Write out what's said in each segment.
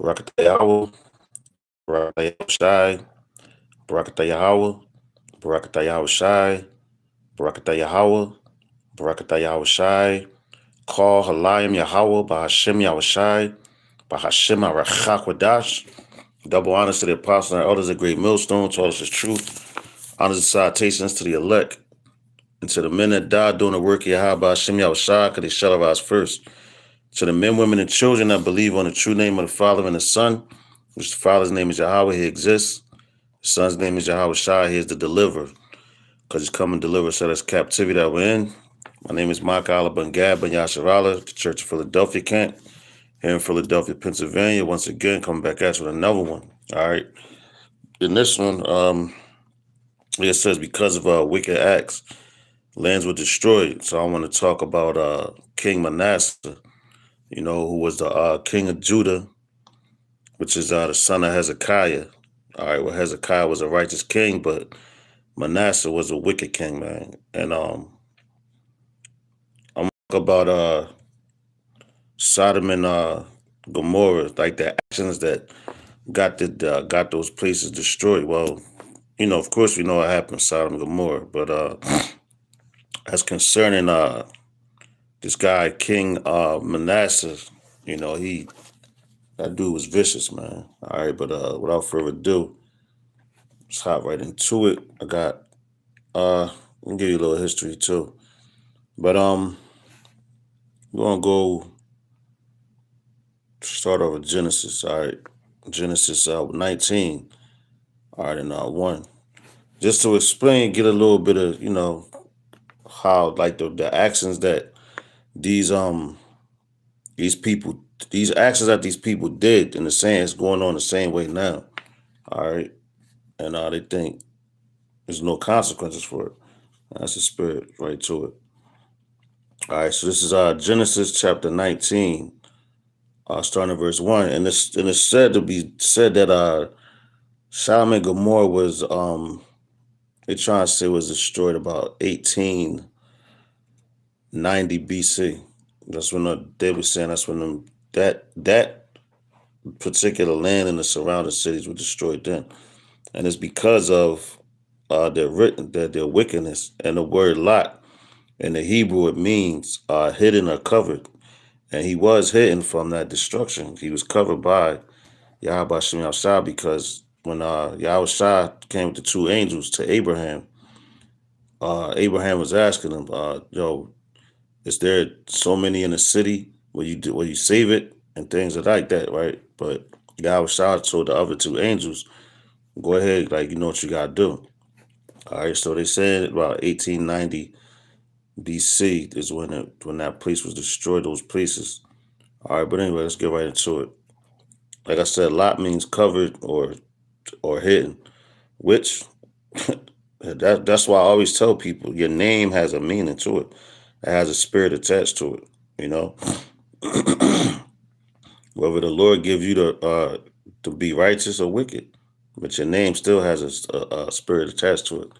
Barakatayahu, Barakatayahu Barakatayahu, Barakatayahu Shai, Barakatayahu, Barakatayahu Shai, Call Halayim Yahweh, Bahashem Yahushai, Bahashem Arachakwadash. Double honors to the apostles and elders of Great Millstone, taught us the truth. Honors and salutations to the elect and to the men that died doing the work of Yahweh, Bahashem Yahushai, because they shall arise first. To the men, women, and children that believe on the true name of the Father and the Son, which the Father's name is Yahweh, he exists. The Son's name is Yahweh Shai, he is the deliverer, because he's come and deliver us out of this captivity that we're in. My name is Mark Allah Ben Gad Ben Yasharala, the Church of Philadelphia camp, here in Philadelphia, Pennsylvania. Once again, coming back at you with another one. All right. In this one, it says, because of wicked acts, lands were destroyed. So I want to talk about King Manasseh, who was the king of Judah, which is the son of Hezekiah. All right, well, Hezekiah was a righteous king, but Manasseh was a wicked king, man. And I'm talk about Sodom and Gomorrah, like the actions that got those places destroyed. Well, of course we know what happened to Sodom and Gomorrah, but as concerning this guy King Manasseh, that dude was vicious, man. All right, but without further ado, let's hop right into it. I got let me give you a little history too. But we're gonna go start over Genesis. All right. Genesis 19. All right, and 1. Just to explain, get a little bit of, how like the actions that these people, these actions that these people did in the same is going on the same way now. All right. And they think there's no consequences for it. That's the spirit right to it. All right, so this is Genesis chapter 19, starting at verse 1. And it's said that Sodom and Gomorrah was they trying to say was destroyed about 1890 BC. That's when they were saying that's when that particular land and the surrounding cities were destroyed then. And it's because of their wickedness. And the word Lot in the Hebrew, it means hidden or covered. And he was hidden from that destruction. He was covered by Yahweh Shem Yahushua, because when Yahushua came with the 2 angels to Abraham, Abraham was asking him, is there so many in the city where you save it and things like that, right? But Yahushua told the other 2 angels, go ahead, like you know what you gotta do. All right, so they said about 1890 BC is when that place was destroyed, those places. All right, but anyway, let's get right into it. Like I said, Lot means covered or hidden, which that's why I always tell people your name has a meaning to it. It has a spirit attached to it, Whether the Lord gives you to be righteous or wicked, but your name still has a spirit attached to it.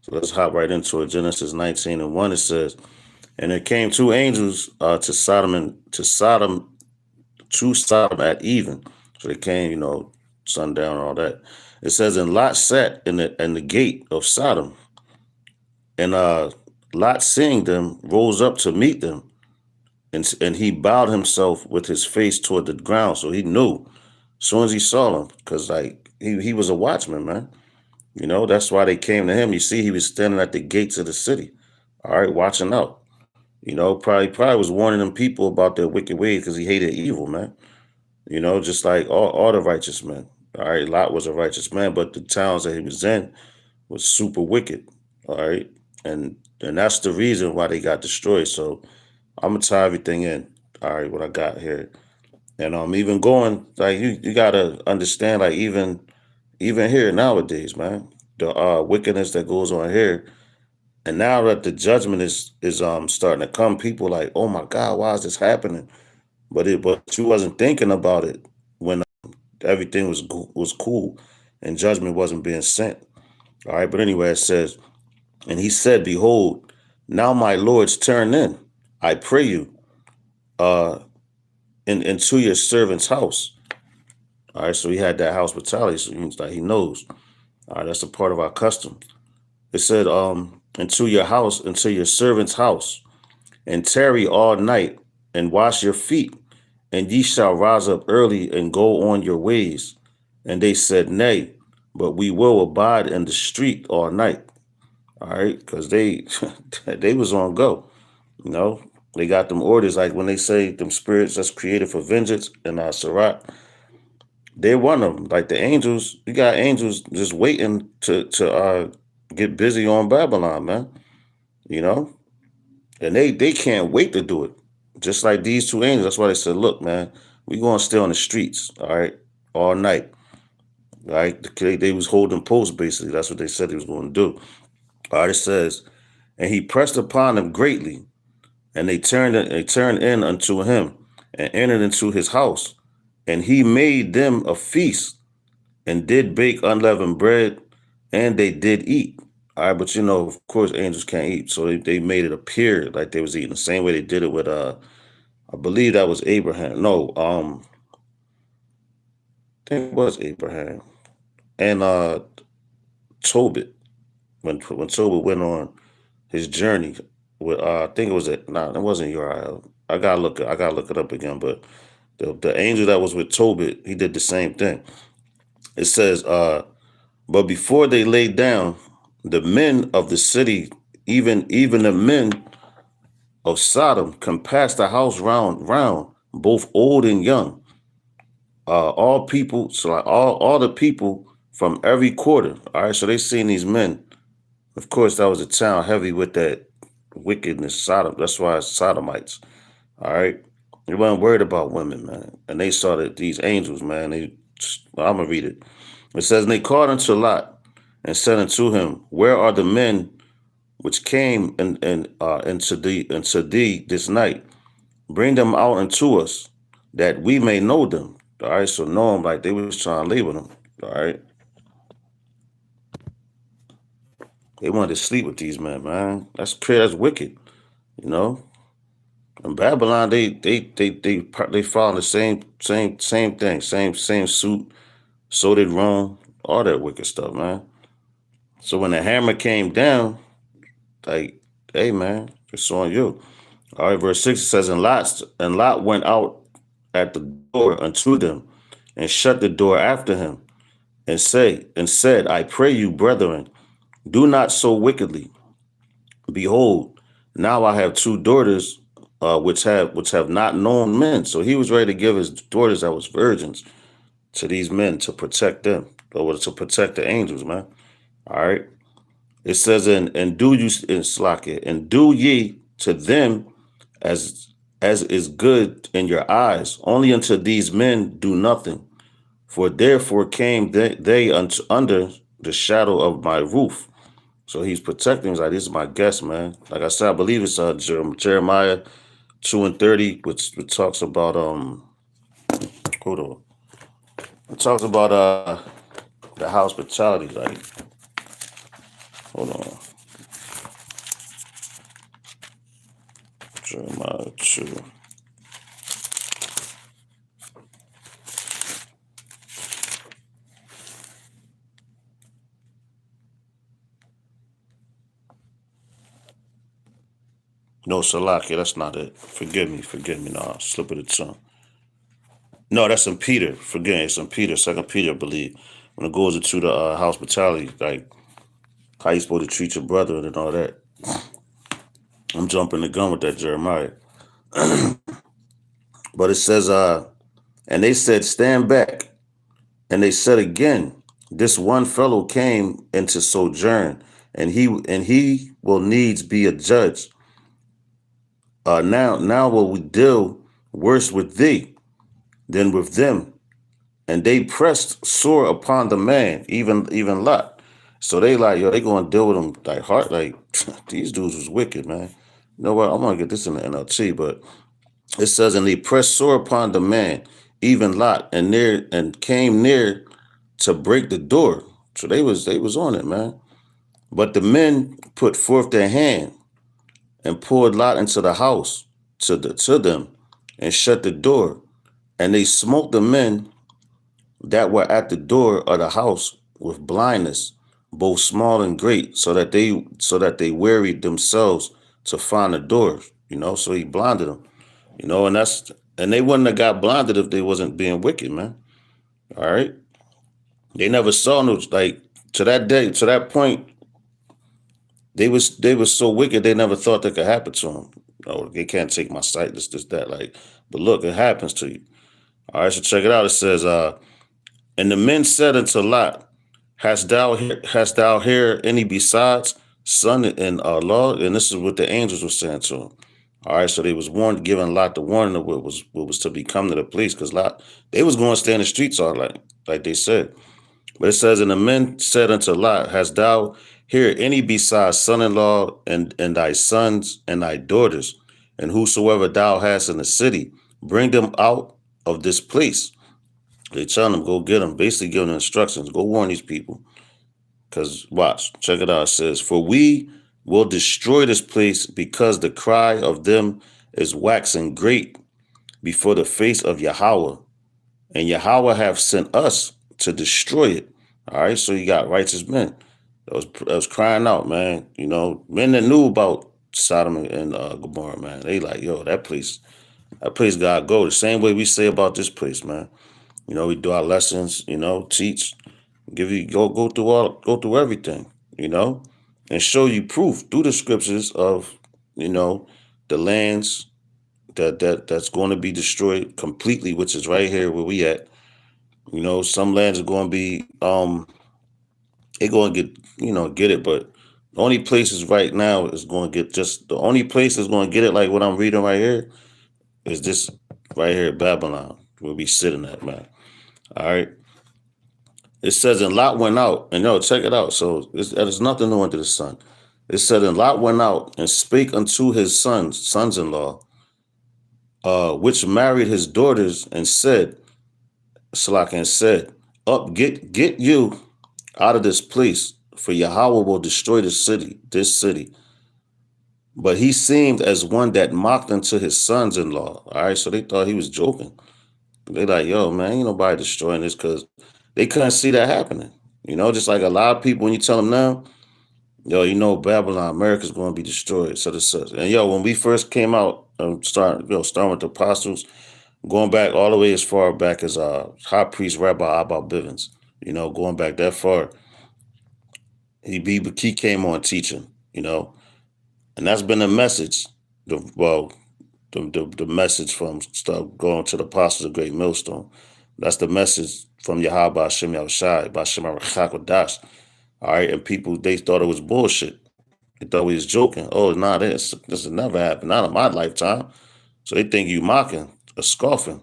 So let's hop right into it. Genesis 19 and 1, it says, and there came 2 angels to Sodom at even. So they came, sundown and all that. It says, and Lot sat in the gate of Sodom. And Lot, seeing them, rose up to meet them. And he bowed himself with his face toward the ground. So he knew as soon as he saw them, because like he was a watchman, man. That's why they came to him. You see, he was standing at the gates of the city, all right, watching out. Probably was warning them people about their wicked ways, because he hated evil, man. Just like all the righteous men. All right, Lot was a righteous man, but the towns that he was in was super wicked. All right, and that's the reason why they got destroyed. So I'm gonna tie everything in. All right, what I got here, and even going like you gotta understand, like even here nowadays, man, the wickedness that goes on here. And now that the judgment is starting to come, people like, oh my God, why is this happening? But you wasn't thinking about it when everything was cool and judgment wasn't being sent. All right, but anyway, it says, and he said, behold, now my lords, turn in, I pray you, into your servant's house. All right, so he had that hospitality, so he knows. All right, that's a part of our custom. It said, into your house, into your servant's house, and tarry all night, and wash your feet, and ye shall rise up early and go on your ways. And they said, Nay, but we will abide in the street all night. All right, because they they was on go. You know, they got them orders like when they say them spirits that's created for vengeance and Sarat, they're one of them. Like the angels, you got angels just waiting to get busy on Babylon, man. You know, and they can't wait to do it. Just like these two angels. That's why they said, look, man, we gonna stay on the streets, all right, all night. All right. They was holding posts basically. That's what they said he was going to do. All right, it says, and he pressed upon them greatly, and they turned in unto him, and entered into his house, and he made them a feast, and did bake unleavened bread, and they did eat. All right, but of course, angels can't eat, so they made it appear like they was eating the same way they did it with I believe that was Abraham. No, I think it was Abraham and Tobit when Tobit went on his journey with I think it was it. No, it wasn't Uriah. I gotta look it up again. But the angel that was with Tobit, he did the same thing. It says, but before they laid down, the men of the city, even the men of Sodom, compassed the house round, both old and young. All people, so like all the people from every quarter. All right, so they seen these men. Of course, that was a town heavy with that wickedness, Sodom. That's why it's Sodomites. All right. They weren't worried about women, man. And they saw that these angels, man, I'm going to read it. It says, and they called unto Lot and said unto him, where are the men which came into thee this night? Bring them out unto us that we may know them. All right. So know them like they was trying to label them. All right. They wanted to sleep with these men, man. That's wicked, you know. In Babylon, they follow the same thing, same suit. So did Rome, all that wicked stuff, man. So when the hammer came down, like, hey man, it's on you. All right, verse 6 says, and Lot went out at the door unto them, and shut the door after him, and said, I pray you, brethren, do not so wickedly. Behold, now I have two daughters, which have not known men. So he was ready to give his daughters that was virgins to these men to protect them, or to protect the angels, man. All right. It says, and do you in Slakia, and do ye to them as is good in your eyes. Only unto these men do nothing. For therefore came they unto under the shadow of my roof. So he's protecting. He's like, this is my guest, man. Like I said, I believe it's Jeremiah 2:30, which talks about hold on. It talks about the hospitality. Like, hold on. Jeremiah 2. No, Salakia, that's not it. Forgive me. No, slip of the tongue. No, that's in Peter. Forgive me, it's in Peter, Second Peter, I believe. When it goes into the hospitality, like how you supposed to treat your brother and all that. I'm jumping the gun with that Jeremiah. But it says, and they said, stand back. And they said again, this one fellow came into sojourn, and he will needs be a judge. Now will we deal worse with thee than with them. And they pressed sore upon the man, even Lot. So they like, yo, they gonna deal with him like hard, like these dudes was wicked, man. You know what? I'm gonna get this in the NLT, but it says, and they pressed sore upon the man, even Lot, and came near to break the door. So they was on it, man. But the men put forth their hand and poured Lot into the house to them, and shut the door. And they smote the men that were at the door of the house with blindness, both small and great, so that they wearied themselves to find the door. So he blinded them. And they wouldn't have got blinded if they wasn't being wicked, man. All right. They never saw no, like, to that day, to that point, they was so wicked they never thought that could happen to them. Oh, they can't take my sight, this, that, like, but look, it happens to you. All right, so check it out. It says, and the men said unto Lot, hast thou here any besides son in law? And this is what the angels were saying to him. All right, so they was warned, giving Lot the warning of what was to be come to the police, because Lot, they was going to stay in the streets all like they said. But it says, and the men said unto Lot, hast thou here any besides son-in-law and thy sons and thy daughters, and whosoever thou hast in the city, bring them out of this place. They telling them, go get them, basically giving them instructions, go warn these people. Because watch, check it out. It says, for we will destroy this place because the cry of them is waxing great before the face of Yahweh. And Yahweh have sent us to destroy it. All right, so you got righteous men that was crying out, man. Men that knew about Sodom and Gomorrah, man. They like, yo, that place gotta go. The same way we say about this place, man. We do our lessons, teach, give you go through everything, and show you proof through the scriptures of, the lands that's going to be destroyed completely, which is right here where we at. Some lands are going to be they going to get it, but the only places right now is going to get the only place that's going to get it, like what I'm reading right here, is this right here, Babylon, where we sitting at, man. All right. It says, and Lot went out, and check it out. So there's nothing new under the sun. It said, and Lot went out and spake unto his sons-in-law, which married his daughters, and said, up, get you out of this place, for Yahweh will destroy this city. But he seemed as one that mocked unto his sons-in-law. All right, so they thought he was joking. They like, yo, man, ain't nobody destroying this, because they couldn't see that happening. Just like a lot of people, when you tell them now, Babylon, America's going to be destroyed. So this says, and when we first came out, starting with the apostles, going back all the way as far back as high priest Rabbi Abba Bivens, going back that far, he came on teaching, and that's been the message. The message from going to the apostles of Great Millstone. That's the message from Yahweh Hashem Yahushai, Hashem Hakodash. All right, and people, they thought it was bullshit. They thought we was joking. Oh, nah, this will never happen, not in my lifetime. So they think you mocking or scoffing,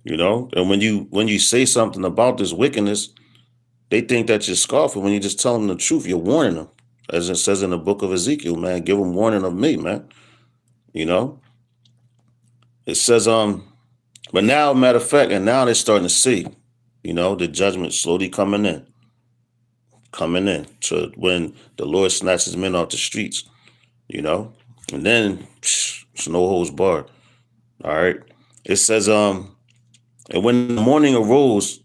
And when you say something about this wickedness, they think that you're scoffing. When you just tell them the truth, you're warning them. As it says in the book of Ezekiel, man, give them warning of me, man. It says, but now, matter of fact, and now they're starting to see, the judgment slowly coming in to when the Lord snatches men off the streets, and then it's no holds barred. All right. It says, and when the morning arose,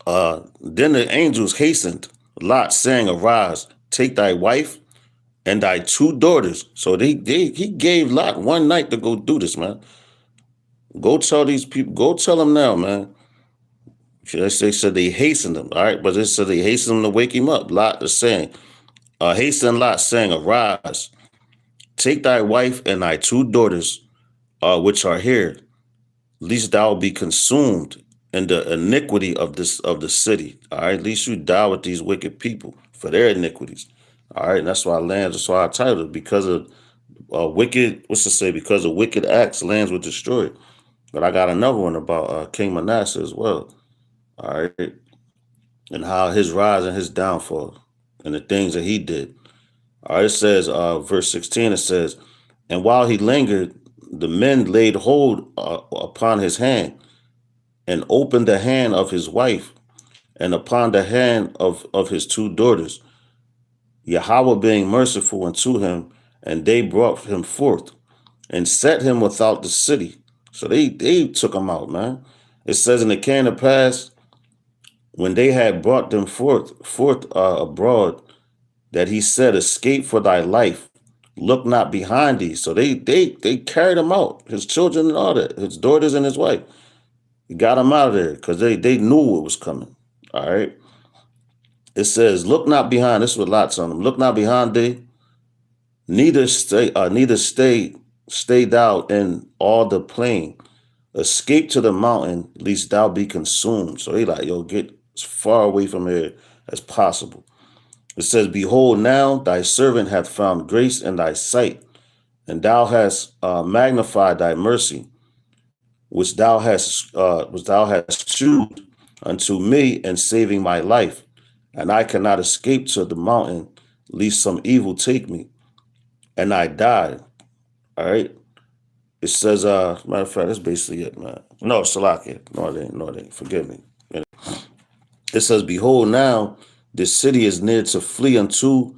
then the angels hastened Lot, saying, arise, take thy wife and thy 2 daughters. So he gave Lot one night to go do this, man. Go tell these people, go tell them now, man. They said they hastened them, all right? But it said they hastened them to wake him up. Lot is saying, hasten Lot, saying, arise, take thy wife and thy 2 daughters, which are here, lest thou be consumed in the iniquity of the city. All right, at least you die with these wicked people for their iniquities. All right, and that's why I titled, because of wicked, because of wicked acts, lands were destroyed. But I got another one about King Manasseh as well. All right, and how his rise and his downfall and the things that he did. All right, it says, verse 16, it says, and while he lingered, the men laid hold upon his hand and opened the hand of his wife and upon the hand of his 2 daughters, Yahweh being merciful unto him, and they brought him forth and set him without the city. So they took him out, man. It says, and it came to pass when they had brought them forth abroad, that he said, "Escape for thy life, look not behind thee." So they carried him out, his children and all that, his daughters and his wife. He got him out of there because they knew what was coming. All right. It says, "Look not behind." This was lots on them. "Look not behind thee, neither stay thou in all the plain. Escape to the mountain, lest thou be consumed." So he like, yo, get as far away from here as possible. It says, "Behold, now thy servant hath found grace in thy sight, and thou hast magnified thy mercy, which thou hast shewed unto me in saving my life. And I cannot escape to the mountain, lest some evil take me, and I die." All right. It says, matter of fact, that's basically it, man. No, Salakia. No, it ain't. Forgive me. It says, "Behold, now this city is near to flee unto,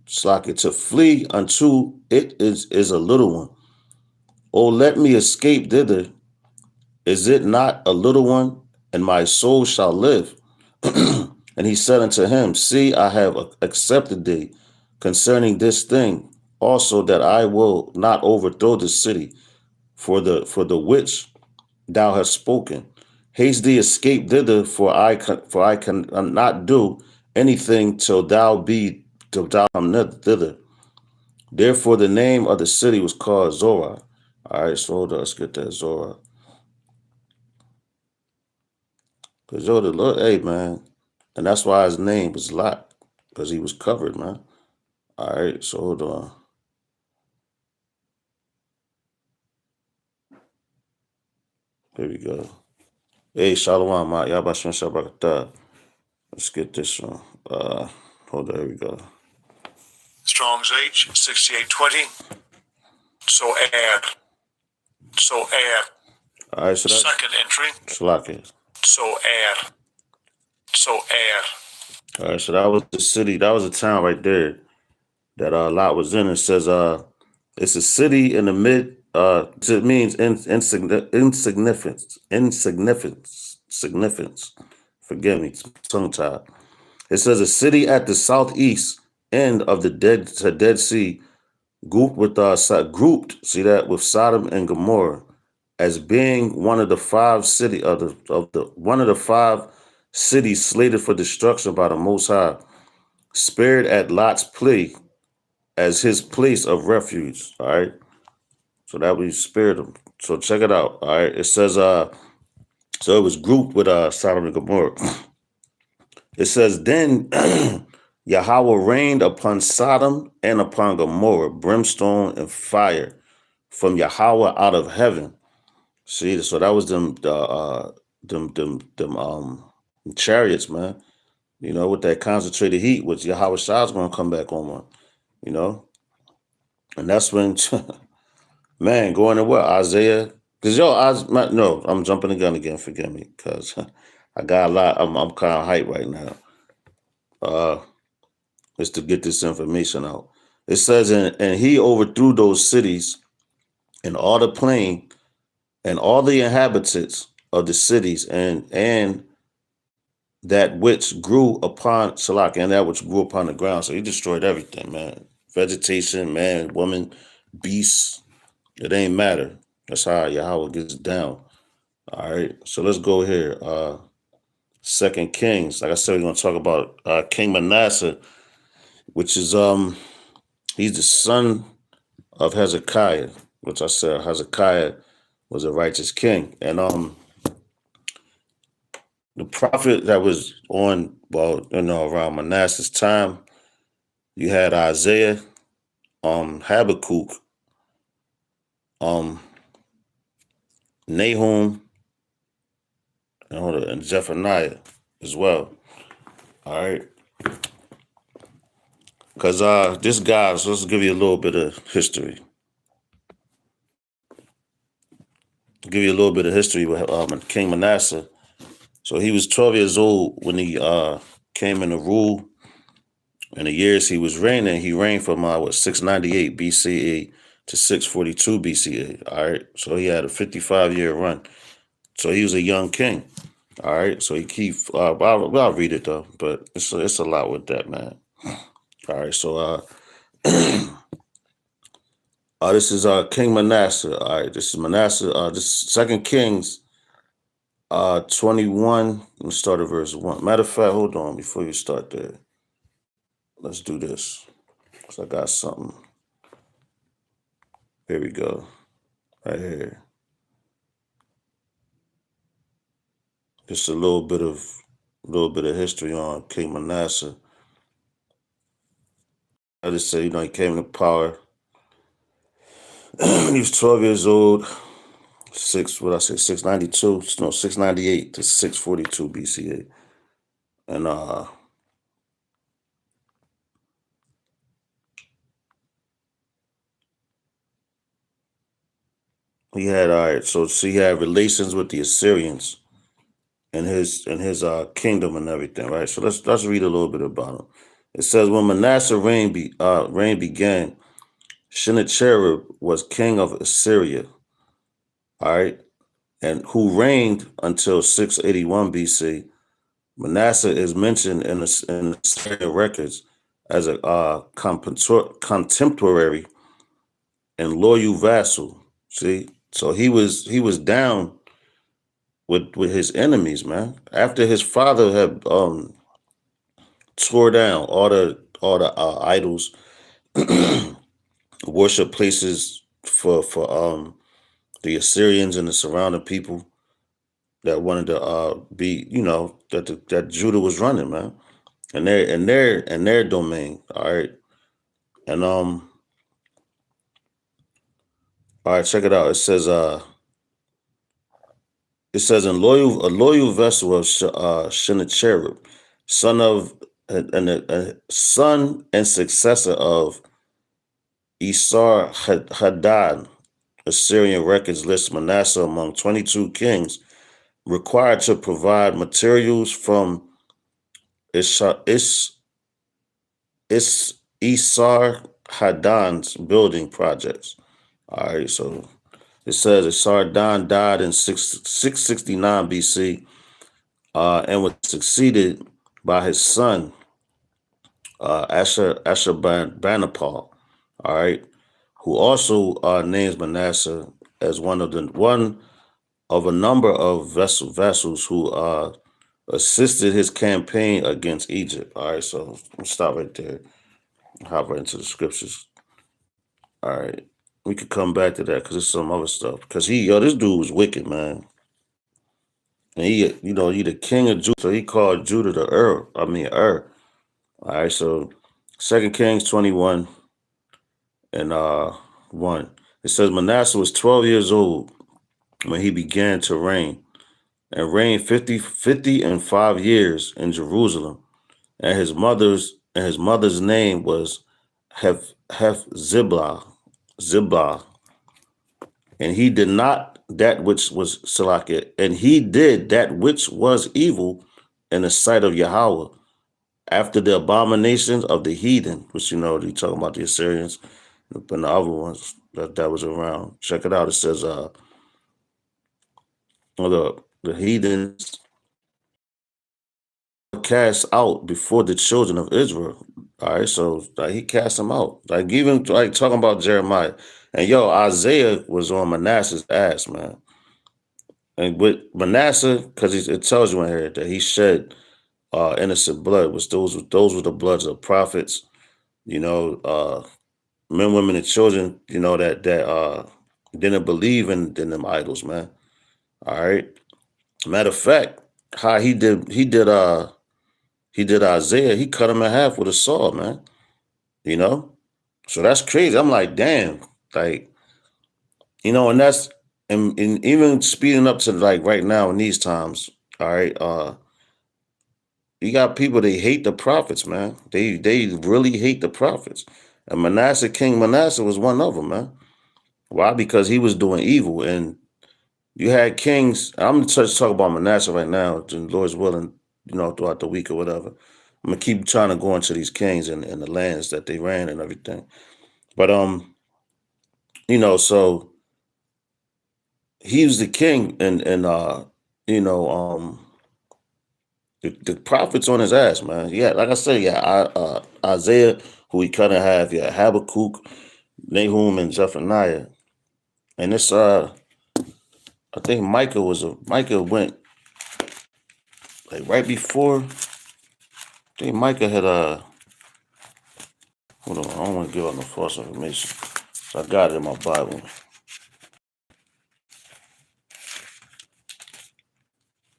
Salakia, to flee unto it is a little one. Oh, let me escape thither. Is it not a little one? And my soul shall live." And he said unto him, "See, I have accepted thee concerning this thing, also that I will not overthrow the city for the which thou hast spoken. Haste thee, escape thither, for I can not do anything till thou come thither." Therefore the name of the city was called Zorah. All right, so hold on, let's get that Zorah. Because yo, the Lord, hey man, and that's why his name was Lot, because he was covered, man. All right, so hold on. Here we go. Hey, Shalom, ma. Yabashim Shabbat. Let's get this one. Hold on, here we go. Strong's H 6820. So add. All right, so that's Second entry. Salakia. So add. All right, so that was the city. That was a town right there that Lot was in. It says it's a city in the mid. It means significance. Forgive me, tongue tied. It says a city at the southeast end of the Dead Sea, grouped with see that, with Sodom and Gomorrah, as being one of the five cities slated for destruction by the Most High, spared at Lot's plea as his place of refuge. All right, so that we spared them. So check it out. All right, it says so it was grouped with Sodom and Gomorrah. It says, "Then Yahweh rained upon Sodom and upon Gomorrah brimstone and fire from Yahweh out of heaven." See, so that was them chariots, man. You know, with that concentrated heat, which Yahweh Shah's gonna come back on one. You know, and that's when, man, going to what, Isaiah? Because I'm jumping the gun again. Forgive me, because I got a lot. I'm kind of hyped right now. Just to get this information out. It says, and he overthrew those cities and all the plain and all the inhabitants of the cities and that which grew upon Salak and that which grew upon the ground. So he destroyed everything, man. Vegetation, man, woman, beasts. It ain't matter. That's how Yahweh gets down. All right. So let's go here. 2 Kings. Like I said, we're gonna talk about King Manasseh, which is he's the son of Hezekiah, which I said Hezekiah was a righteous king. And the prophet that was on, around Manasseh's time, you had Isaiah, Habakkuk, Nahum, and Zephaniah as well. All right. Because this guy, so let's give you a little bit of history. Give you a little bit of history with King Manasseh. So he was 12 years old when he came into rule. In the years he was reigning, he reigned from 698 BCE to 642 BCE. All right. So he had a 55-year run. So he was a young king. All right, so he keep. I'll read it though, but it's a lot with that, man. All right, so this is King Manasseh. All right, this is Manasseh. This is Second Kings 21. Let me start at verse 1. Matter of fact, hold on before you start there. Let's do this. So I got something. Here we go. Right here. Just a little bit of history on King Manasseh. I just say, he came to power. He was 12 years old. 692, no, 698 to 642 BCA. And he had he had relations with the Assyrians and his kingdom and everything, right? So let's read a little bit about him. It says, when Manasseh reign began, Sennacherib was king of Assyria, all right, and who reigned until 681 BC. Manasseh is mentioned in the Assyrian records as a contemporary and loyal vassal. See, so he was down with his enemies, man. After his father had tore down all the idols, worship places for the Assyrians and the surrounding people that wanted to be, that Judah was running, man, and their domain. All right, and all right, check it out. It says a loyal vessel of Sennacherib, son of a son and successor of Esar Hadad. Assyrian records list Manasseh among 22 kings required to provide materials from Esar Hadan's building projects. All right, so it says Esarhaddon died in 669 BC and was succeeded by his son Ashurbanipal. All right, who also names Manasseh as one of a number of vessels who assisted his campaign against Egypt. All right, so we'll stop right there. Hop right into the scriptures. All right, we could come back to that because there's some other stuff. Because this dude was wicked, man. And he the king of Judah, so he called Judah the Ur. All right, so 2 Kings 21 and 1. It says Manasseh was 12 years old when he began to reign, and reigned 50 and 5 years in Jerusalem. And his mother's name was Ziblah. And he did not that which was Salakia, and he did that which was evil in the sight of Yahweh, after the abominations of the heathen, which you talking about the Assyrians and the other ones that was around. Check it out. It says the heathens cast out before the children of Israel. All right, so he cast them out. Like even like talking about Jeremiah. And Isaiah was on Manasseh's ass, man. And with Manasseh, because it tells you in here that he shed innocent blood, those were the bloods of prophets, men, women, and children, that didn't believe in them idols, man. All right. Matter of fact, how he did Isaiah, he cut him in half with a sword, man. So that's crazy. I'm like, damn, like, and that's and even speeding up to like right now in these times, all right, you got people, they hate the prophets, man. They really hate the prophets. And King Manasseh was one of them, man. Why? Because he was doing evil. And you had kings. I'm going to talk about Manasseh right now, and Lord's willing, throughout the week or whatever. I'm going to keep trying to go into these kings and the lands that they ran and everything. But, so he was the king, and The prophet's on his ass, man. Yeah, like I said, yeah, Isaiah, who he cut in half, yeah, Habakkuk, Nahum, and Zephaniah. And this I think Micah went like right before. I think Micah had hold on, I don't want to give out no false information. So I got it in my Bible.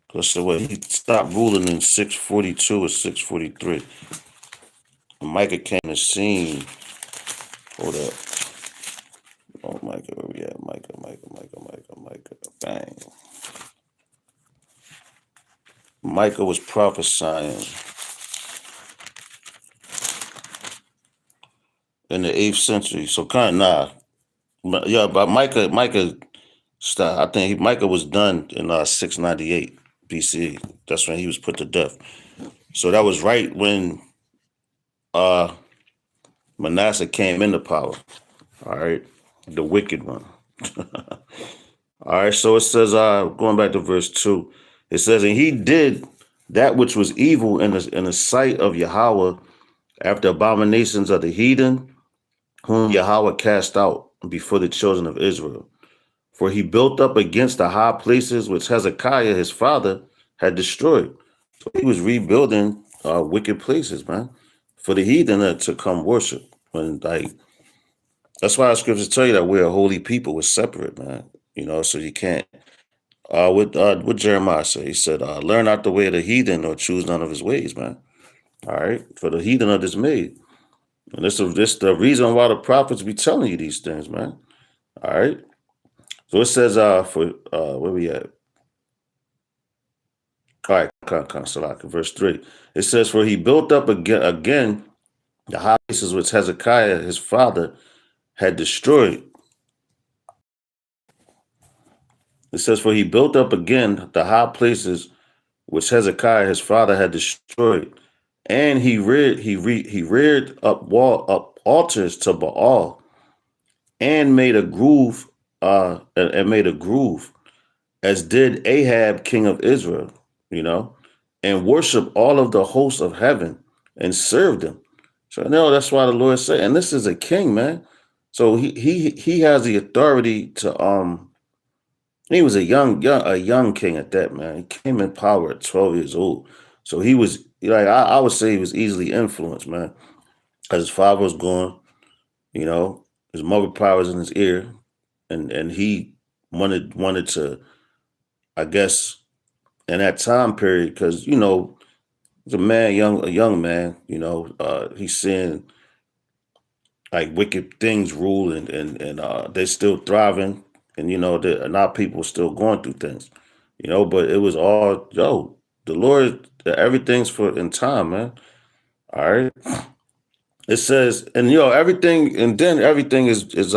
Because the way he stopped ruling in 642 or 643. Micah came to scene. Hold up. Oh, Micah, where we at? Micah. Bang. Micah was prophesying in the 8th century. So kind of yeah, but Micah I think Micah was done in 698 BC. That's when he was put to death. So that was right when Manasseh came into power. All right, the wicked one. All right, so it says, going back to verse 2, it says, and he did that which was evil in the sight of Yahweh after abominations of the heathen, whom Yahweh cast out before the children of Israel. For he built up against the high places which Hezekiah, his father, had destroyed. So he was rebuilding wicked places, man, for the heathen to come worship. When that's why the scriptures tell you that we're a holy people, we're separate, man. You know, so you can't. What Jeremiah said, he said, "Learn not the way of the heathen, or choose none of his ways, man." All right, for the heathen are dismayed, and this the reason why the prophets be telling you these things, man. All right. So it says, for where we at? All right, verse 3. It says, for he built up again the high places which Hezekiah, his father, had destroyed. It says, for he built up again the high places which Hezekiah, his father, had destroyed. And he reared up altars to Baal, and made a groove, as did Ahab, king of Israel, you know, and worship all of the hosts of heaven and serve them. So I know that's why the Lord said, and this is a king, man. So he has the authority to he was a young king at that, man. He came in power at 12 years old. So he was like I would say he was easily influenced, man. As his father was gone, you know, his mother power was in his ear, and he wanted to, I guess, in that time period, because you know, he's a young man, you know, he's seeing like wicked things rule, and they're still thriving, and you know, and our people still going through things, you know, but it was all the Lord, everything's for in time, man. All right. It says, and you know, everything, and then everything is